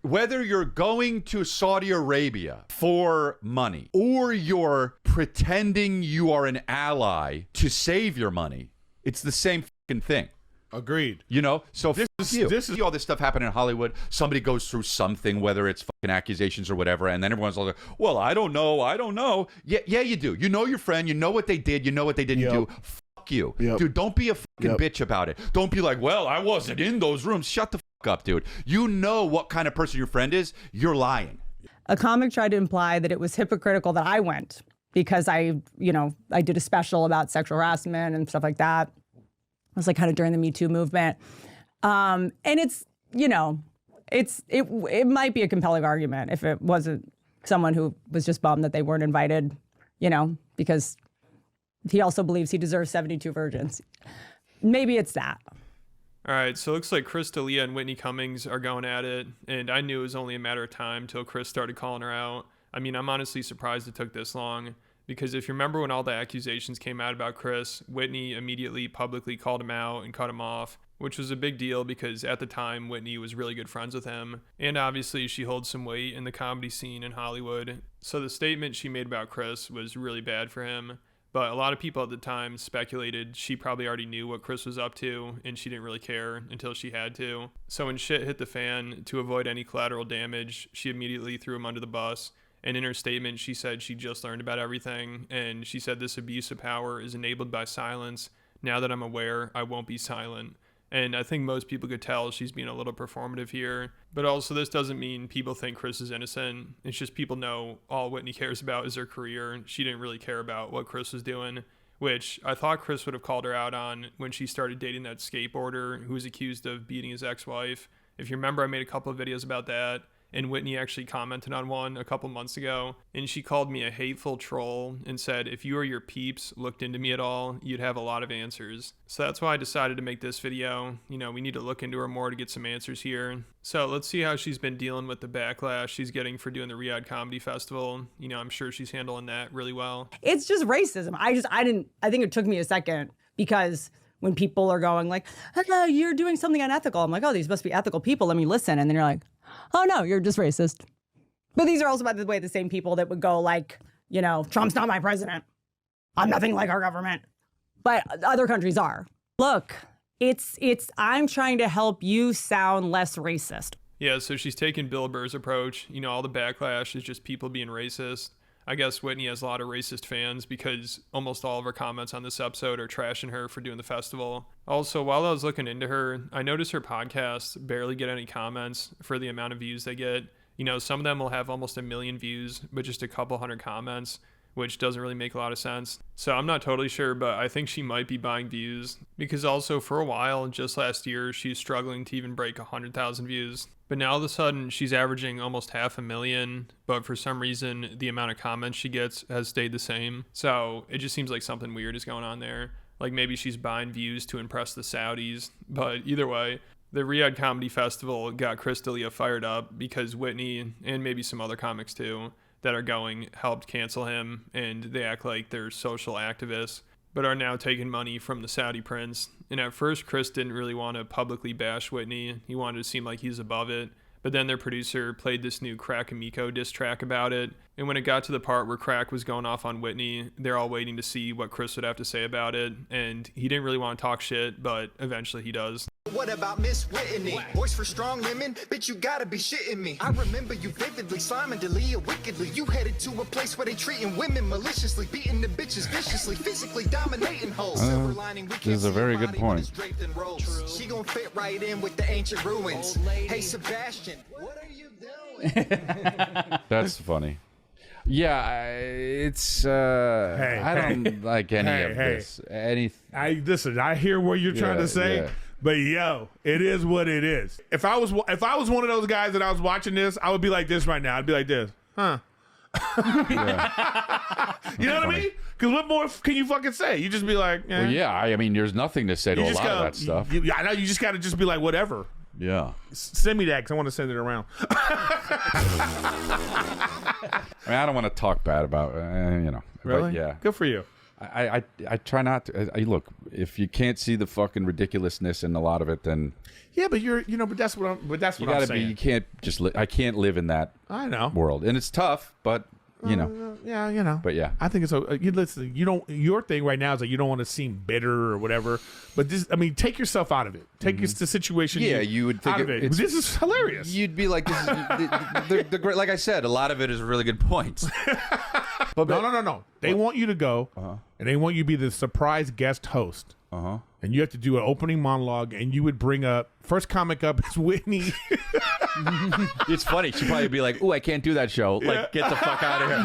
whether you're going to Saudi Arabia for money or you're pretending you are an ally to save your money, it's the same fucking thing. Agreed. You know, so this is all this stuff happening in Hollywood. Somebody goes through something, whether it's fucking accusations or whatever, and then everyone's like, "Well, I don't know." Yeah, you do. You know your friend. You know what they did. You know what they didn't do. Fuck you, dude. Don't be a fucking bitch about it. Don't be like, "Well, I wasn't in those rooms." Shut the fuck up, dude. You know what kind of person your friend is. You're lying. A comic tried to imply that it was hypocritical that I went because I did a special about sexual harassment and stuff like that. It was like kind of during the Me Too movement. And it's, it might be a compelling argument if it wasn't someone who was just bummed that they weren't invited, because he also believes he deserves 72 virgins. Maybe it's that. All right, so it looks like Chris D'Elia and Whitney Cummings are going at it, and I knew it was only a matter of time till Chris started calling her out. I mean, I'm honestly surprised it took this long. Because if you remember when all the accusations came out about Chris, Whitney immediately publicly called him out and cut him off, which was a big deal because at the time, Whitney was really good friends with him. And obviously, she holds some weight in the comedy scene in Hollywood. So the statement she made about Chris was really bad for him. But a lot of people at the time speculated she probably already knew what Chris was up to, and she didn't really care until she had to. So when shit hit the fan, to avoid any collateral damage, she immediately threw him under the bus. And in her statement, she said she just learned about everything. And she said this abuse of power is enabled by silence. Now that I'm aware, I won't be silent. And I think most people could tell she's being a little performative here. But also, this doesn't mean people think Chris is innocent. It's just people know all Whitney cares about is her career. She didn't really care about what Chris was doing, which I thought Chris would have called her out on when she started dating that skateboarder who was accused of beating his ex-wife. If you remember, I made a couple of videos about that. And Whitney actually commented on one a couple months ago, and she called me a hateful troll and said, if you or your peeps looked into me at all, you'd have a lot of answers. So that's why I decided to make this video. We need to look into her more to get some answers here. So let's see how she's been dealing with the backlash she's getting for doing the Riyadh Comedy Festival. I'm sure she's handling that really well. It's just racism. I think it took me a second because when people are going like, oh, you're doing something unethical. I'm like, oh, these must be ethical people. Let me listen. And then you're like, oh, no, you're just racist. But these are also, by the way, the same people that would go like, Trump's not my president. I'm nothing like our government. But other countries are. Look, I'm trying to help you sound less racist. Yeah, so she's taking Bill Burr's approach. All the backlash is just people being racist. I guess Whitney has a lot of racist fans because almost all of her comments on this episode are trashing her for doing the festival. Also, while I was looking into her, I noticed her podcasts barely get any comments for the amount of views they get. Some of them will have almost 1 million views, but just a couple hundred comments, which doesn't really make a lot of sense. So I'm not totally sure, but I think she might be buying views because also for a while, just last year, she's struggling to even break 100,000 views. But now all of a sudden, she's averaging almost 500,000, but for some reason, the amount of comments she gets has stayed the same. So it just seems like something weird is going on there. Like maybe she's buying views to impress the Saudis. But either way, the Riyadh Comedy Festival got Chris D'Elia fired up because Whitney, and maybe some other comics too, that are going helped cancel him, and they act like they're social activists, but are now taking money from the Saudi prince. And at first, Chris didn't really want to publicly bash Whitney. He wanted to seem like he's above it. But then their producer played this new Crack Amico diss track about it. And when it got to the part where Crack was going off on Whitney, they're all waiting to see what Chris would have to say about it. And he didn't really want to talk shit, but eventually he does. What about Miss Whitney? Voice for strong women? Bitch, you gotta be shitting me. I remember you vividly, sliming D'Elia wickedly. You headed to a place where they treating women maliciously, beating the bitches viciously, physically dominating hoes. This is a very good point. She gon' fit right in with the ancient ruins. Hey, Sebastian, what are you doing? That's funny. Yeah, it's I don't like any of this. Listen, I hear what you're trying to say, but yo, it is what it is. If I was one of those guys that I was watching this, I would be like this right now. I'd be like this, huh? You know what I mean? Because what more can you fucking say? You just be like, well, yeah. I mean, there's nothing to say to a lot of that stuff. I know you just got to just be like, whatever. Yeah. Send me that because I want to send it around. I mean, I don't want to talk bad about, Really? But yeah. Good for you. I try not to. Look, if you can't see the fucking ridiculousness in a lot of it, then yeah, but but that's what I'm saying. You can't just. I can't live in that. I know world, and it's tough, but. Yeah, But yeah, I think it's listen. Your thing right now is that you don't want to seem bitter or whatever. But this, I mean, take yourself out of it. Take the situation. Yeah, you would think out of it. This is hilarious. You'd be like, this is the great. Like I said, a lot of it is really good points. But no. They want you to go, and they want you to be the surprise guest host. And you have to do an opening monologue, and you would bring up first comic up is Whitney. It's funny. She'd probably be like, "Ooh, I can't do that show. Like, get the fuck out of here."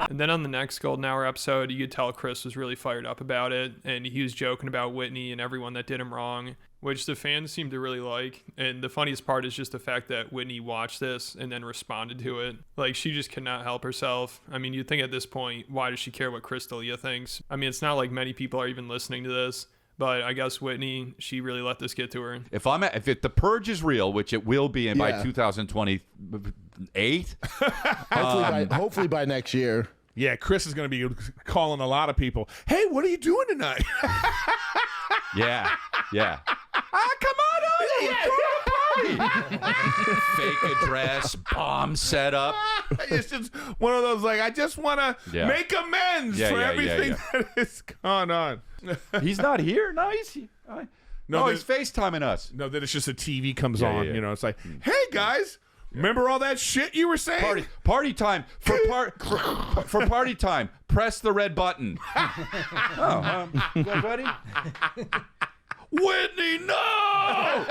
And then on the next Golden Hour episode, you could tell Chris was really fired up about it, and he was joking about Whitney and everyone that did him wrong, which the fans seem to really like. And the funniest part is just the fact that Whitney watched this and then responded to it. Like, she just cannot help herself. I mean, you'd think at this point, why does she care what Chris D'Elia thinks? I mean, it's not like many people are even listening to this. But I guess Whitney, she really let this get to her. If the purge is real, which it will be, by 2028, hopefully by next year. Yeah, Chris is going to be calling a lot of people. Hey, what are you doing tonight? Yeah. Come on over. Fake address, bomb setup. It's just one of those, like, I just want to make amends for everything that has gone on. He's not here. No, he's FaceTiming us. No, then it's just a TV comes on. Yeah. You know, it's like, hey guys, remember all that shit you were saying? Party time for party time. Press the red button. You guys ready? Whitney, no!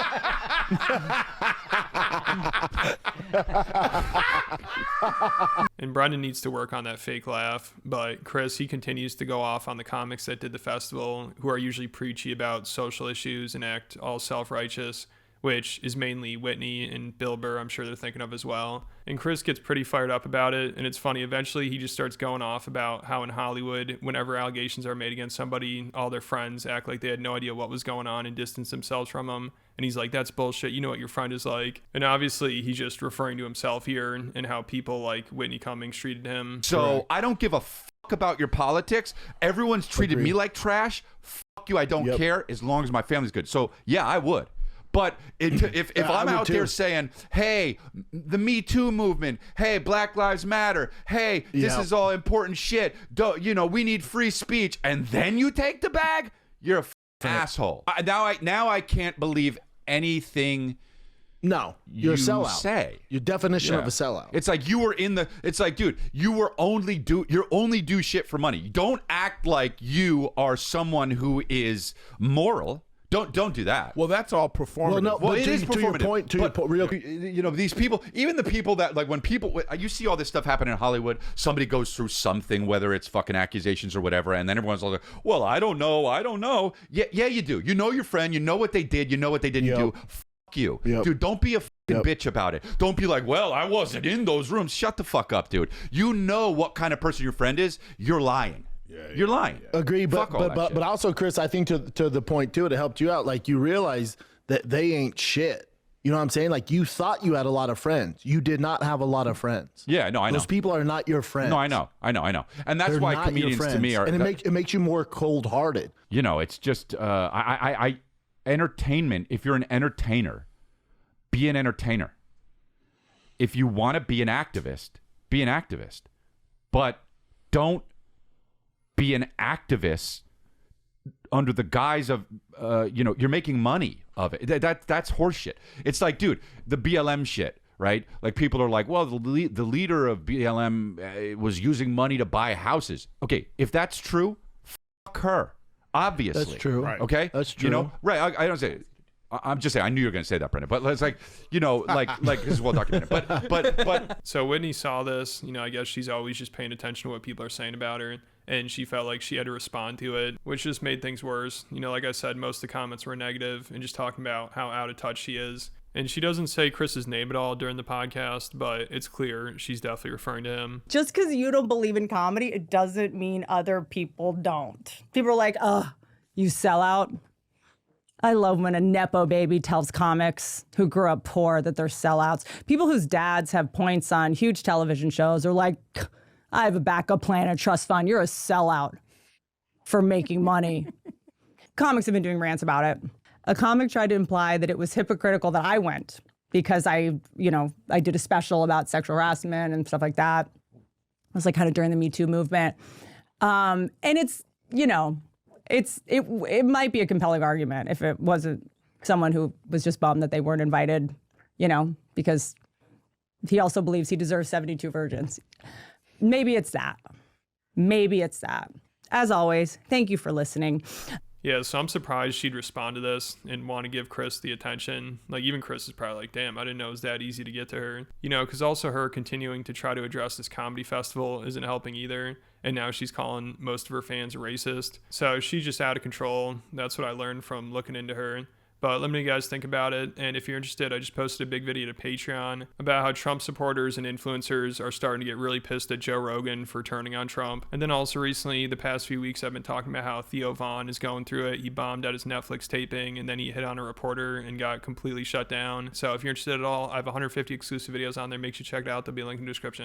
And Brendan needs to work on that fake laugh, but Chris, he continues to go off on the comics that did the festival, who are usually preachy about social issues and act all self-righteous, which is mainly Whitney and Bill Burr, I'm sure they're thinking of as well. And Chris gets pretty fired up about it, and it's funny, eventually he just starts going off about how in Hollywood, whenever allegations are made against somebody, all their friends act like they had no idea what was going on and distance themselves from them. And he's like, that's bullshit, you know what your friend is like. And obviously he's just referring to himself here and how people like Whitney Cummings treated him. So I don't give a fuck about your politics. Everyone's treated me like trash. Fuck you, I don't care, as long as my family's good. So yeah, I would. But if I'm out there saying, hey, the Me Too movement, hey, Black Lives Matter, hey, this is all important shit, we need free speech, and then you take the bag, you're a asshole. Now I can't believe anything. No, you're a sellout. Say your definition of a sellout. It's like it's like, dude, you're only do shit for money. Don't act like you are someone who is moral. Don't do that. Well, that's all performative. Well, it is performative. To your point, these people, even the people that, like, when people, you see all this stuff happen in Hollywood, somebody goes through something, whether it's fucking accusations or whatever, and then everyone's like, well, I don't know. Yeah, you do. You know your friend. You know what they did. You know what they didn't do. Fuck you. Dude, don't be a fucking bitch about it. Don't be like, well, I wasn't in those rooms. Shut the fuck up, dude. You know what kind of person your friend is. You're lying. You're lying. Agree, but also, Chris, I think to the point too, it helped you out. Like, you realize that they ain't shit. You know what I'm saying? Like, you thought you had a lot of friends. You did not have a lot of friends. Yeah, no, I know. Those people are not your friends. No, I know. And that's why comedians to me are. And it makes you more cold-hearted. It's just entertainment. If you're an entertainer, be an entertainer. If you want to be an activist, be an activist. But don't be an activist under the guise of you're making money of it. That's horseshit. It's like, dude, the BLM shit, right? Like, people are like, well, the leader of BLM was using money to buy houses. Okay, if that's true, fuck her. Obviously, that's true. Right. Okay, that's true. Right? I don't say. I'm just saying. I knew you were going to say that, Brendan. But it's like, like this is well documented. But so Whitney saw this. I guess she's always just paying attention to what people are saying about her, and she felt like she had to respond to it, which just made things worse. Like I said, most of the comments were negative and just talking about how out of touch she is. And she doesn't say Chris's name at all during the podcast, but it's clear she's definitely referring to him. Just because you don't believe in comedy, it doesn't mean other people don't. People are like, you sell out. I love when a Nepo baby tells comics who grew up poor that they're sellouts. People whose dads have points on huge television shows are like, I have a backup plan, a trust fund. You're a sellout for making money. Comics have been doing rants about it. A comic tried to imply that it was hypocritical that I went because I did a special about sexual harassment and stuff like that. It was like kind of during the Me Too movement. And it's, it might be a compelling argument if it wasn't someone who was just bummed that they weren't invited, because he also believes he deserves 72 virgins. Maybe it's that. As always, thank you for listening. Yeah, so I'm surprised she'd respond to this and want to give Chris the attention. Like, even Chris is probably like, damn, I didn't know it was that easy to get to her. Because also her continuing to try to address this comedy festival isn't helping either. And now she's calling most of her fans racist. So she's just out of control. That's what I learned from looking into her. But let me know you guys think about it. And if you're interested, I just posted a big video to Patreon about how Trump supporters and influencers are starting to get really pissed at Joe Rogan for turning on Trump. And then also recently, the past few weeks, I've been talking about how Theo Von is going through it. He bombed at his Netflix taping, and then he hit on a reporter and got completely shut down. So if you're interested at all, I have 150 exclusive videos on there. Make sure you check it out. There'll be a link in the description.